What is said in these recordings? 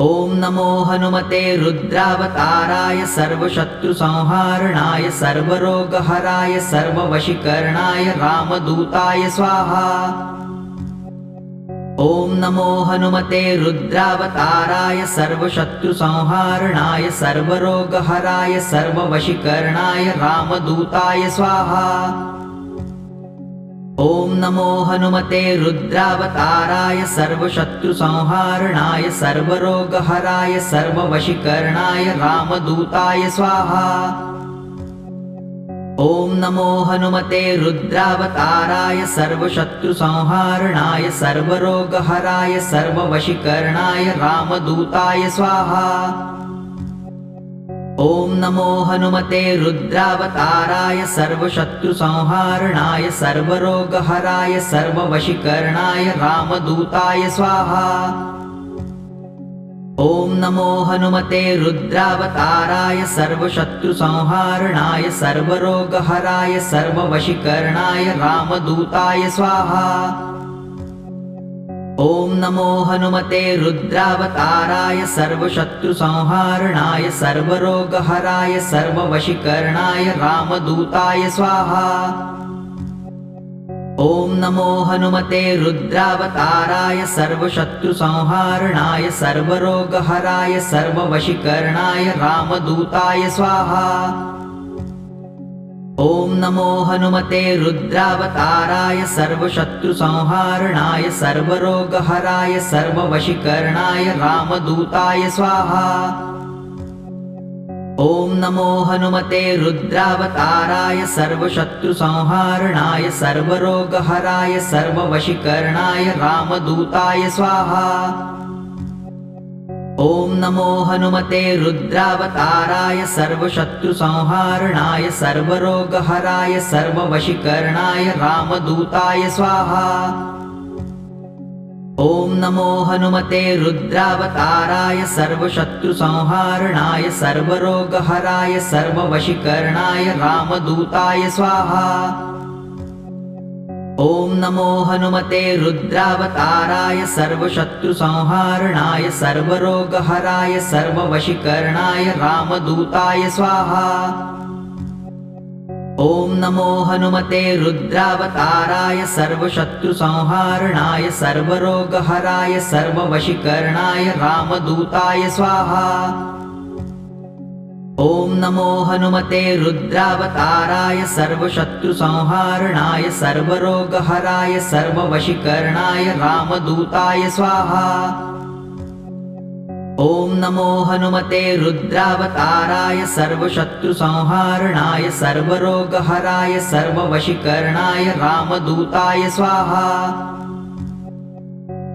ॐ नमो हनुमते रुद्रावताराय सर्वशत्रुसंहारणाय सर्वरोगहराय सर्ववशीकरणाय रामदूताय स्वाहा। ॐ नमो हनुमते रुद्रावताराय सर्वशत्रुसंहारणाय सर्वरोगहराय सर्ववशीकरणाय रामदूताय स्वाहा। ॐ नमो हनुमते रुद्रावताराय सर्वशत्रुसंहारणाय सर्वरोगहराय सर्ववशीकरणाय रामदूताय स्वाहा। ॐ नमो हनुमते रुद्रावताराय सर्वशत्रुसंहारणाय सर्वरोगहराय सर्ववशीकरणाय रामदूताय स्वाहा। ॐ नमो हनुमते रुद्रावताराय सर्वशत्रुसंहारणाय सर्वरोगहराय सर्ववशीकरणाय रामदूताय स्वाहा। ॐ नमो हनुमते रुद्रावताराय सर्वशत्रुसंहारणाय सर्वरोगहराय सर्ववशीकरणाय रामदूताय स्वाहा। ॐ नमो हनुमते रुद्रावताराय सर्वशत्रुसंहारणाय सर्वरोगहराय सर्ववशीकरणाय रामदूताय स्वाहा। ॐ नमो हनुमते रुद्रावताराय सर्वशत्रुसंहारणाय सर्वरोगहराय सर्ववशीकरणाय रामदूताय स्वाहा। ॐ नमो हनुमते रुद्रावताराय सर्वशत्रुसंहारणाय सर्वरोगहराय सर्ववशीकरणाय रामदूताय स्वाहा। ॐ नमो हनुमते रुद्रावताराय सर्वशत्रुसंहारणाय सर्वरोगहराय सर्ववशीकरणाय रामदूताय स्वाहा। ॐ नमो हनुमते रुद्रावताराय सर्वशत्रुसंहारणाय सर्वरोगहराय सर्ववशीकरणाय रामदूताय स्वाहा। ॐ नमो हनुमते रुद्रावताराय सर्वशत्रुसंहारणाय सर्वरोगहराय सर्ववशीकरणाय रामदूताय स्वाहा। ॐ नमो हनुमते रुद्रावताराय सर्वशत्रुसंहारणाय सर्वरोगहराय सर्ववशीकरणाय रामदूताय स्वाहा। ॐ नमो हनुमते रुद्रावताराय सर्वशत्रुसंहारणाय सर्वरोगहराय सर्ववशीकरणाय रामदूताय स्वाहा। ॐ नमो हनुमते रुद्रावताराय सर्वशत्रुसंहारणाय सर्वरोगहराय सर्ववशीकरणाय रामदूताय स्वाहा। ॐ नमो हनुमते रुद्रावताराय सर्वशत्रुसंहारणाय सर्वरोगहराय सर्ववशीकरणाय रामदूताय स्वाहा।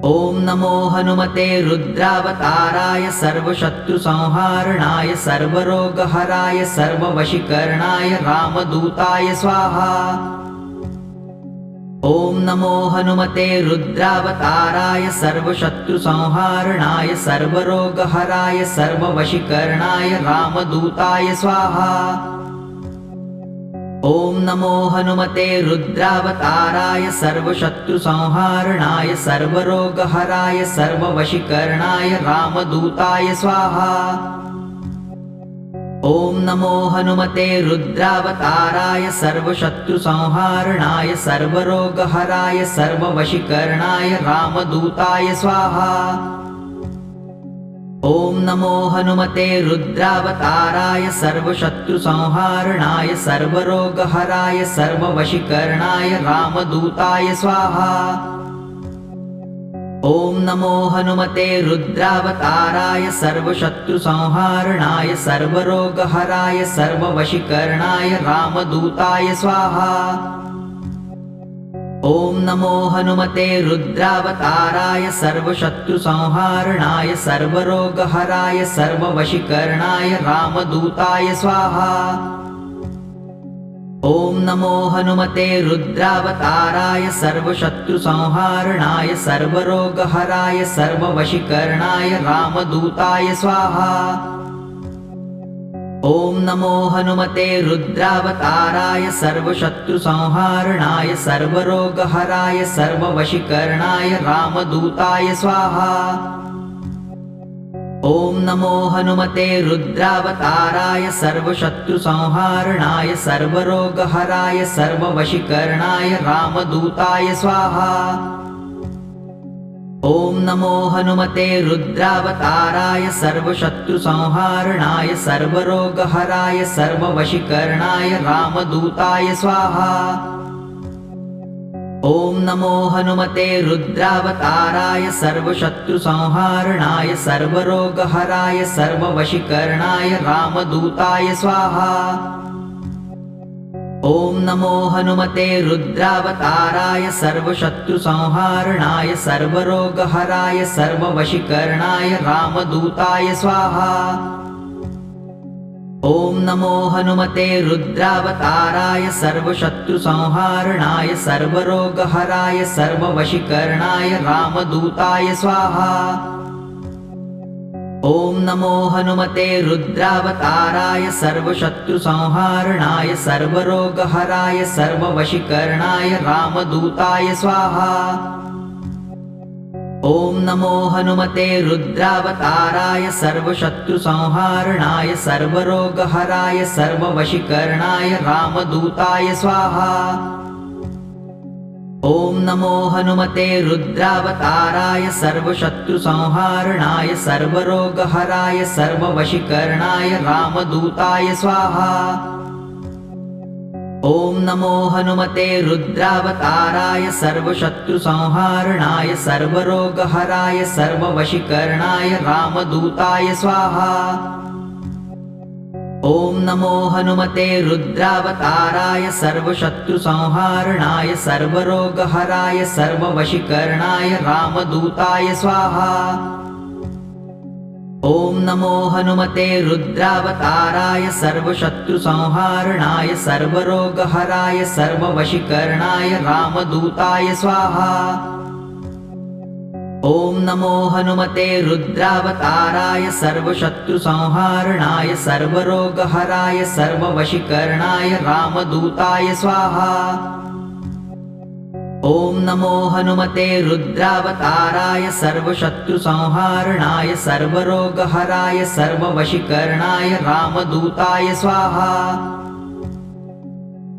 ॐ नमो हनुमते रुद्रावताराय सर्वशत्रुसंहारणाय सर्वरोगहराय सर्ववशीकरणाय रामदूताय स्वाहा। ॐ नमो हनुमते रुद्रावताराय सर्वशत्रुसंहारणाय सर्वरोगहराय सर्ववशीकरणाय रामदूताय स्वाहा। ॐ नमो हनुमते रुद्रावताराय सर्वशत्रुसंहारणाय सर्वरोगहराय सर्ववशीकरणाय रामदूताय स्वाहा। ॐ नमो हनुमते रुद्रावताराय सर्वशत्रुसंहारणाय सर्वरोगहराय सर्ववशीकरणाय रामदूताय स्वाहा। ॐ नमो हनुमते रुद्रावताराय सर्वशत्रुसंहारणाय सर्वरोगहराय सर्ववशीकरणाय रामदूताय स्वाहा। ॐ नमो हनुमते रुद्रावताराय सर्वशत्रुसंहारणाय सर्वरोगहराय सर्ववशीकरणाय रामदूताय स्वाहा। ॐ नमो हनुमते रुद्रावताराय सर्वशत्रुसंहारणाय सर्वरोगहराय सर्ववशीकरणाय रामदूताय स्वाहा। ॐ नमो हनुमते रुद्रावताराय सर्वशत्रुसंहारणाय सर्वरोगहराय सर्ववशीकरणाय रामदूताय स्वाहा। ॐ नमो हनुमते रुद्रावताराय सर्वशत्रुसंहारणाय सर्वरोगहराय सर्ववशीकरणाय रामदूताय स्वाहा। ॐ नमो हनुमते रुद्रावताराय सर्वशत्रुसंहारणाय सर्वरोगहराय सर्ववशीकरणाय रामदूताय स्वाहा। ॐ नमो हनुमते रुद्रावताराय सर्वशत्रुसंहारणाय सर्वरोगहराय सर्ववशीकरणाय रामदूताय स्वाहा। ॐ नमो हनुमते रुद्रावताराय सर्वशत्रुसंहारणाय सर्वरोगहराय सर्ववशीकरणाय रामदूताय स्वाहा। ॐ नमो हनुमते रुद्रावताराय सर्वशत्रुसंहारणाय सर्वरोगहराय सर्ववशीकरणाय रामदूताय स्वाहा। ॐ नमो हनुमते रुद्रावताराय सर्वशत्रुसंहारणाय सर्वरोगहराय सर्ववशीकरणाय रामदूताय स्वाहा। ॐ नमो हनुमते रुद्रावताराय सर्वशत्रुसंहारणाय सर्वरोगहराय सर्ववशीकरणाय रामदूताय स्वाहा। ॐ नमो हनुमते रुद्रावताराय सर्वशत्रुसंहारणाय सर्वरोगहराय सर्ववशीकरणाय रामदूताय स्वाहा। ॐ नमो हनुमते रुद्रावताराय सर्वशत्रुसंहारणाय सर्वरोगहराय सर्ववशीकरणाय रामदूताय स्वाहा। ॐ नमो हनुमते रुद्रावताराय सर्वशत्रुसंहारणाय सर्वरोगहराय सर्ववशीकरणाय रामदूताय स्वाहा। ॐ नमो हनुमते रुद्रावताराय सर्वशत्रुसंहारणाय सर्वरोगहराय सर्ववशीकरणाय रामदूताय स्वाहा। ॐ नमो हनुमते रुद्रावताराय सर्वशत्रुसंहारणाय सर्वरोगहराय सर्ववशीकरणाय रामदूताय स्वाहा। ॐ नमो हनुमते रुद्रावताराय सर्वशत्रुसंहारणाय सर्वरोगहराय सर्ववशीकरणाय रामदूताय स्वाहा। ॐ नमो हनुमते रुद्रावताराय सर्वशत्रुसंहारणाय सर्वरोगहराय सर्ववशीकरणाय रामदूताय स्वाहा।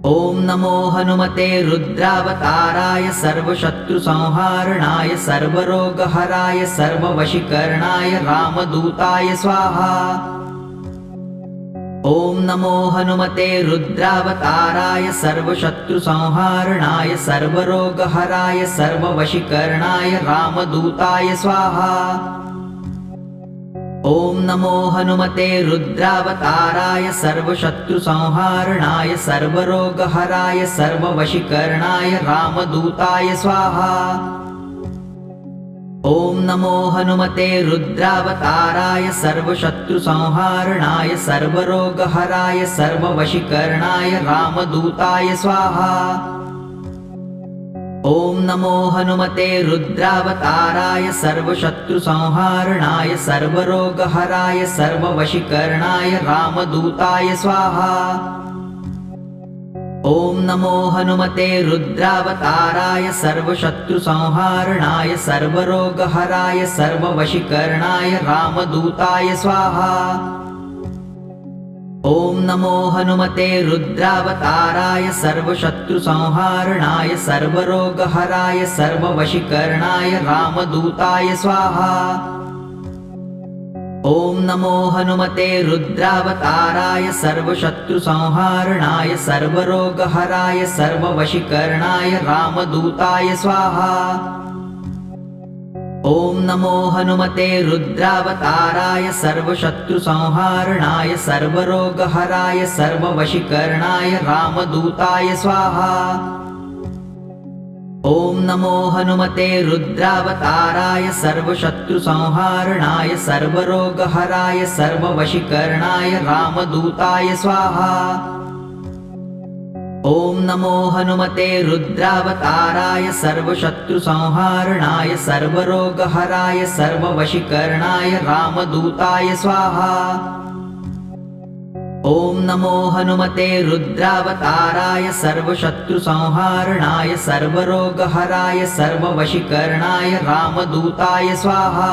ॐ नमो हनुमते रुद्रावताराय सर्वशत्रुसंहारणाय सर्वरोगहराय सर्ववशीकरणाय रामदूताय स्वाहा। ॐ नमो हनुमते रुद्रावताराय सर्वशत्रुसंहारणाय सर्वरोगहराय सर्ववशीकरणाय रामदूताय स्वाहा। ॐ नमो हनुमते रुद्रावताराय सर्वशत्रुसंहारणाय सर्वरोगहराय सर्ववशीकरणाय रामदूताय स्वाहा। ॐ नमो हनुमते रुद्रावताराय सर्वशत्रुसंहारणाय सर्वरोगहराय सर्ववशीकरणाय रामदूताय स्वाहा। ॐ नमो हनुमते रुद्रावताराय सर्वशत्रुसंहारणाय सर्वरोगहराय सर्ववशीकरणाय रामदूताय स्वाहा। ॐ नमो हनुमते रुद्रावताराय सर्वशत्रुसंहारणाय सर्वरोगहराय सर्ववशीकरणाय रामदूताय स्वाहा। ॐ नमो हनुमते रुद्रावताराय सर्वशत्रुसंहारणाय सर्वरोगहराय सर्ववशीकरणाय रामदूताय स्वाहा। ॐ नमो हनुमते रुद्रावताराय सर्वशत्रुसंहारणाय सर्वरोगहराय सर्ववशीकरणाय रामदूताय स्वाहा। ॐ नमो हनुमते रुद्रावताराय सर्वशत्रुसंहारणाय सर्वरोगहराय सर्ववशीकरणाय रामदूताय स्वाहा। ॐ नमो हनुमते रुद्रावताराय सर्वशत्रुसंहारणाय सर्वरोगहराय सर्ववशीकरणाय रामदूताय स्वाहा। ॐ नमो हनुमते रुद्रावताराय सर्वशत्रुसंहारणाय सर्वरोगहराय सर्ववशीकरणाय रामदूताय स्वाहा। ॐ नमो हनुमते रुद्रावताराय सर्वशत्रुसंहारणाय सर्वरोगहराय सर्ववशीकरणाय रामदूताय स्वाहा।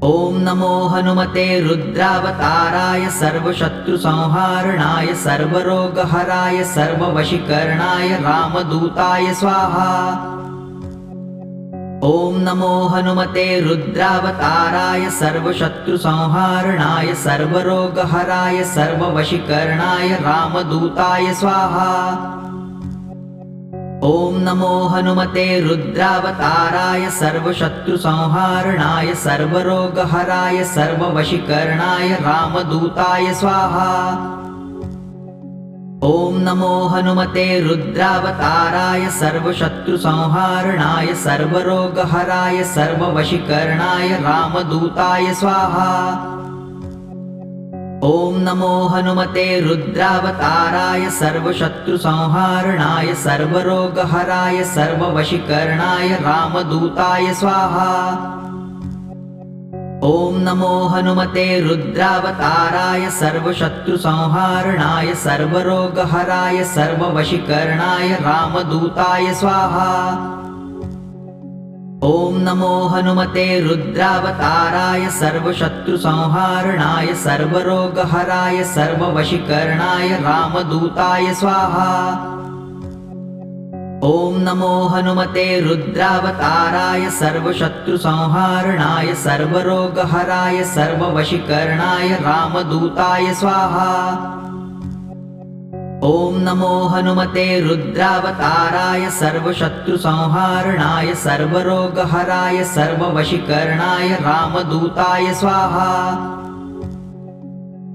ॐ नमो हनुमते रुद्रावताराय सर्वशत्रुसंहारणाय सर्वरोगहराय सर्ववशीकरणाय रामदूताय स्वाहा। ॐ नमो हनुमते रुद्रावताराय सर्वशत्रुसंहारणाय सर्वरोगहराय सर्ववशीकरणाय रामदूताय स्वाहा। ॐ नमो हनुमते रुद्रावताराय सर्वशत्रुसंहारणाय सर्वरोगहराय सर्ववशीकरणाय रामदूताय स्वाहा। ॐ नमो हनुमते रुद्रावताराय सर्वशत्रुसंहारणाय सर्वरोगहराय सर्ववशीकरणाय रामदूताय स्वाहा। ॐ नमो हनुमते रुद्रावताराय सर्वशत्रुसंहारणाय सर्वरोगहराय सर्ववशीकरणाय रामदूताय स्वाहा। ॐ नमो हनुमते रुद्रावताराय सर्वशत्रुसंहारणाय सर्वरोगहराय सर्ववशीकरणाय रामदूताय स्वाहा। ॐ नमो हनुमते रुद्रावताराय सर्वशत्रुसंहारणाय सर्वरोगहराय सर्ववशीकरणाय रामदूताय स्वाहा। ॐ नमो हनुमते रुद्रावताराय सर्वशत्रुसंहारणाय सर्वरोगहराय सर्ववशीकरणाय रामदूताय स्वाहा। ॐ नमो हनुमते रुद्रावताराय सर्वशत्रुसंहारणाय सर्वरोगहराय सर्ववशीकरणाय रामदूताय स्वाहा।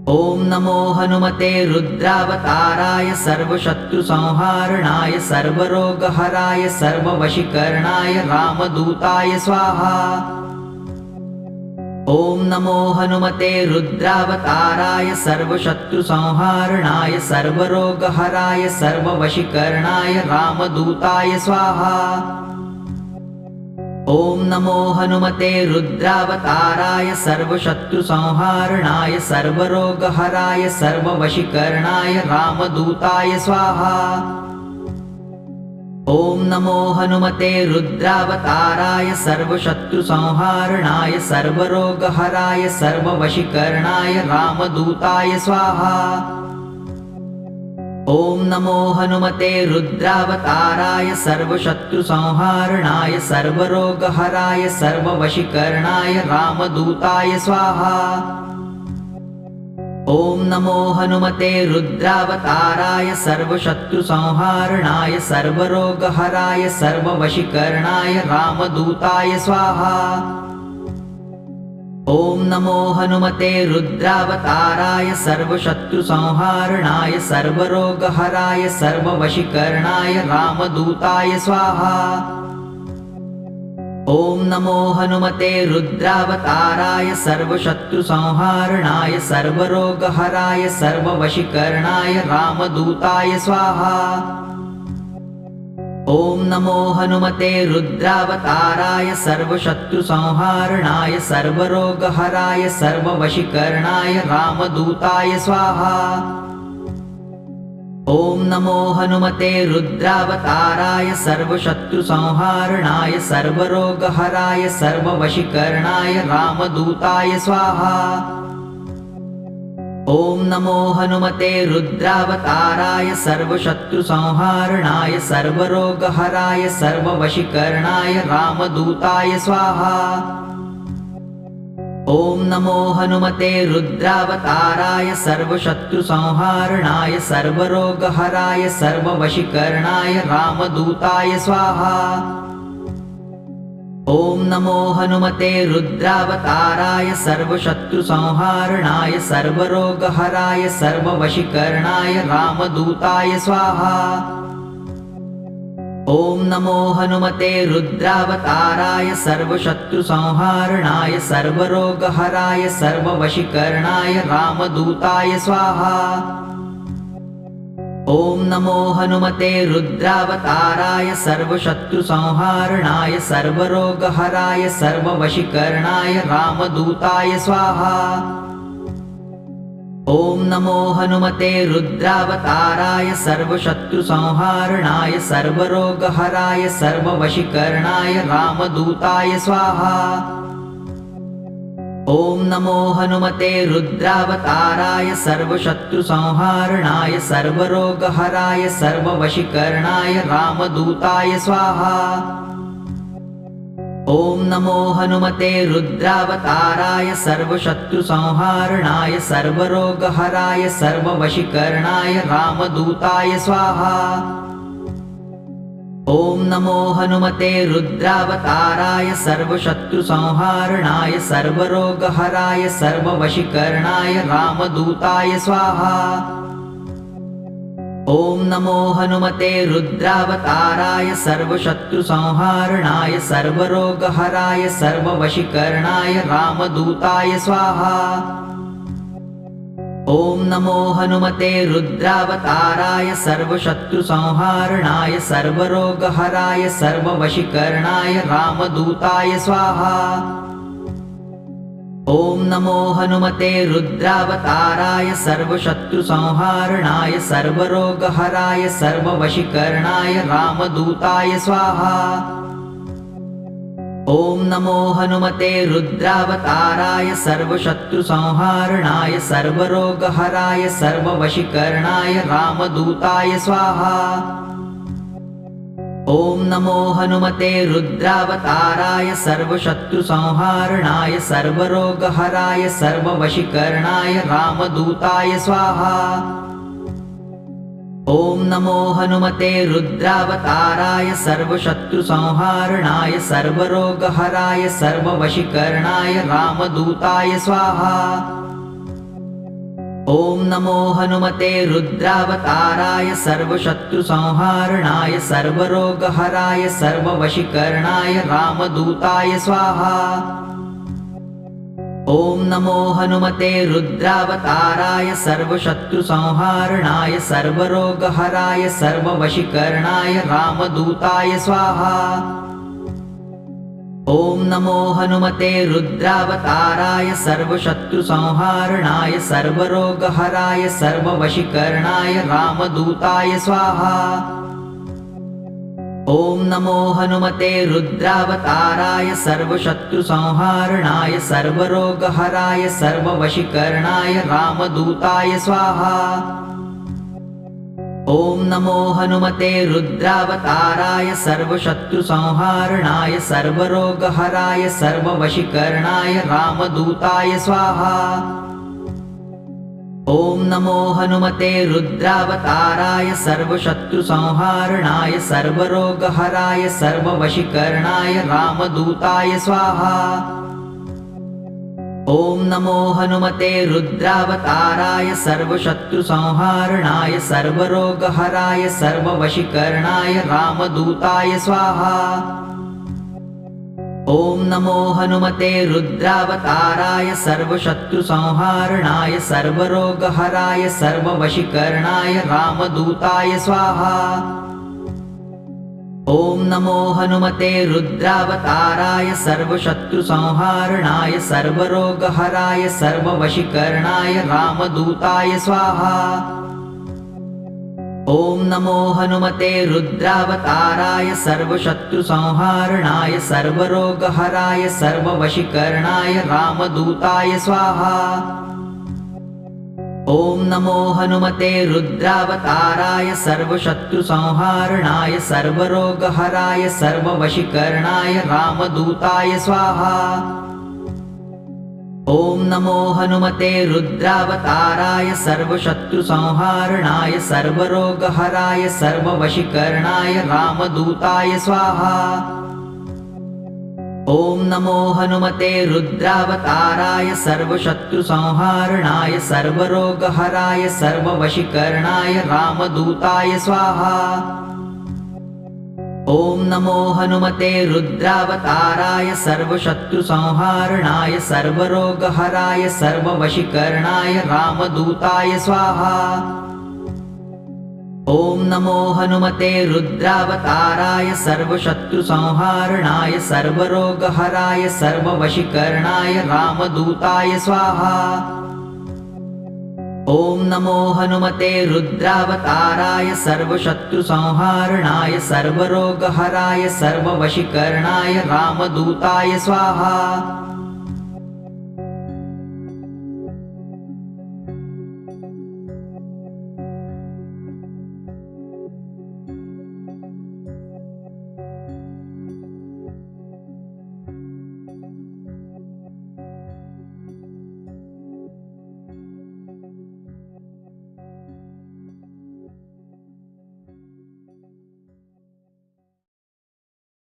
ॐ नमो हनुमते रुद्रावताराय सर्वशत्रुसंहारणाय सर्वरोगहराय सर्ववशीकरणाय रामदूताय स्वाहा। ॐ नमो हनुमते रुद्रावताराय सर्वशत्रुसंहारणाय सर्वरोगहराय सर्ववशीकरणाय रामदूताय स्वाहा। ॐ नमो हनुमते रुद्रावताराय सर्वशत्रुसंहारणाय सर्वरोगहराय सर्ववशीकरणाय रामदूताय स्वाहा। ॐ नमो हनुमते रुद्रावताराय सर्वशत्रुसंहारणाय सर्वरोगहराय सर्ववशीकरणाय रामदूताय स्वाहा। ॐ नमो हनुमते रुद्रावताराय सर्वशत्रुसंहारणाय सर्वरोगहराय सर्ववशीकरणाय रामदूताय स्वाहा। ॐ नमो हनुमते रुद्रावताराय सर्वशत्रुसंहारणाय सर्वरोगहराय सर्ववशीकरणाय रामदूताय स्वाहा। ॐ नमो हनुमते रुद्रावताराय सर्वशत्रुसंहारणाय सर्वरोगहराय सर्ववशीकरणाय रामदूताय स्वाहा। ॐ नमो हनुमते रुद्रावताराय सर्वशत्रुसंहारणाय सर्वरोगहराय सर्ववशीकरणाय रामदूताय स्वाहा। ॐ नमो हनुमते रुद्रावताराय सर्वशत्रुसंहारणाय सर्वरोगहराय सर्ववशीकरणाय रामदूताय स्वाहा। ॐ नमो हनुमते रुद्रावताराय सर्वशत्रुसंहारणाय सर्वरोगहराय सर्ववशीकरणाय रामदूताय स्वाहा। ॐ नमो हनुमते रुद्रावताराय सर्वशत्रुसंहारणाय सर्वरोगहराय सर्ववशीकरणाय रामदूताय स्वाहा। ॐ नमो हनुमते रुद्रावताराय सर्वशत्रुसंहारणाय सर्वरोगहराय सर्ववशीकरणाय रामदूताय स्वाहा। ॐ नमो हनुमते रुद्रावताराय सर्वशत्रुसंहारणाय सर्वरोगहराय सर्ववशीकरणाय रामदूताय स्वाहा। ॐ नमो हनुमते रुद्रावताराय सर्वशत्रुसंहारणाय सर्वरोगहराय सर्ववशीकरणाय रामदूताय स्वाहा। ॐ नमो हनुमते रुद्रावताराय सर्वशत्रुसंहारणाय सर्वरोगहराय सर्ववशीकरणाय रामदूताय स्वाहा। ॐ नमो हनुमते रुद्रावताराय सर्वशत्रुसंहारणाय सर्वरोगहराय सर्ववशीकरणाय रामदूताय स्वाहा। ॐ नमो हनुमते रुद्रावताराय सर्वशत्रुसंहारणाय सर्वरोगहराय सर्ववशीकरणाय रामदूताय स्वाहा। ॐ नमो हनुमते रुद्रावताराय सर्वशत्रुसंहारणाय सर्वरोगहराय सर्ववशीकरणाय रामदूताय स्वाहा। ॐ नमो हनुमते रुद्रावताराय सर्वशत्रुसंहारणाय सर्वरोगहराय सर्ववशीकरणाय रामदूताय स्वाहा। ॐ नमो हनुमते रुद्रावताराय सर्वशत्रुसंहारणाय सर्वरोगहराय सर्ववशीकरणाय रामदूताय स्वाहा। ॐ नमो हनुमते रुद्रावताराय सर्वशत्रुसंहारणाय सर्वरोगहराय सर्ववशीकरणाय रामदूताय स्वाहा। ॐ नमो हनुमते रुद्रावताराय सर्वशत्रुसंहारणाय सर्वरोगहराय सर्ववशीकरणाय रामदूताय स्वाहा। ॐ नमो हनुमते रुद्रावताराय सर्वशत्रुसंहारणाय सर्वरोगहराय सर्ववशीकरणाय रामदूताय स्वाहा। ॐ नमो हनुमते रुद्रावताराय सर्वशत्रुसंहारणाय सर्वरोगहराय सर्ववशीकरणाय रामदूताय स्वाहा। ॐ नमो हनुमते रुद्रावताराय सर्वशत्रुसंहारणाय सर्वरोगहराय सर्ववशीकरणाय रामदूताय स्वाहा। ॐ नमो हनुमते रुद्रावताराय सर्वशत्रुसंहारणाय सर्वरोगहराय सर्ववशीकरणाय रामदूताय स्वाहा। ॐ नमो हनुमते रुद्रावताराय सर्वशत्रुसंहारणाय सर्वरोगहराय सर्ववशीकरणाय रामदूताय स्वाहा। ॐ नमो हनुमते रुद्रावताराय सर्वशत्रुसंहारणाय सर्वरोगहराय सर्ववशीकरणाय रामदूताय स्वाहा। ॐ नमो हनुमते रुद्रावताराय सर्वशत्रुसंहारणाय सर्वरोगहराय सर्ववशीकरणाय रामदूताय स्वाहा। ॐ नमो हनुमते रुद्रावताराय सर्वशत्रुसंहारणाय सर्वरोगहराय सर्ववशीकरणाय रामदूताय स्वाहा। ॐ नमो हनुमते रुद्रावताराय सर्वशत्रुसंहारणाय सर्वरोगहराय सर्ववशीकरणाय रामदूताय स्वाहा। ॐ नमो हनुमते रुद्रावताराय सर्वशत्रुसंहारणाय सर्वरोगहराय सर्ववशीकरणाय रामदूताय स्वाहा। ॐ नमो हनुमते रुद्रावताराय सर्वशत्रुसंहारणाय सर्वरोगहराय सर्ववशीकरणाय रामदूताय स्वाहा। ॐ नमो हनुमते रुद्रावताराय सर्वशत्रुसंहारणाय सर्वरोगहराय सर्ववशीकरणाय रामदूताय स्वाहा। ॐ नमो हनुमते रुद्रावताराय सर्वशत्रुसंहारणाय सर्वरोगहराय सर्ववशीकरणाय रामदूताय स्वाहा। ॐ नमो हनुमते रुद्रावताराय सर्वशत्रुसंहारणाय सर्वरोगहराय सर्ववशीकरणाय रामदूताय स्वाहा। ॐ नमो हनुमते रुद्रावताराय सर्वशत्रुसंहारणाय सर्वरोगहराय सर्ववशीकरणाय रामदूताय स्वाहा। ॐ नमो हनुमते रुद्रावताराय सर्वशत्रुसंहारणाय सर्वरोगहराय सर्ववशीकरणाय रामदूताय स्वाहा। ॐ नमो हनुमते रुद्रावताराय सर्वशत्रुसंहारणाय सर्वरोगहराय सर्ववशीकरणाय रामदूताय स्वाहा। ॐ नमो हनुमते रुद्रावताराय सर्वशत्रुसंहारणाय सर्वरोगहराय सर्ववशीकरणाय रामदूताय स्वाहा। ॐ नमो हनुमते रुद्रावताराय सर्वशत्रुसंहारणाय सर्वरोगहराय सर्ववशीकरणाय रामदूताय स्वाहा।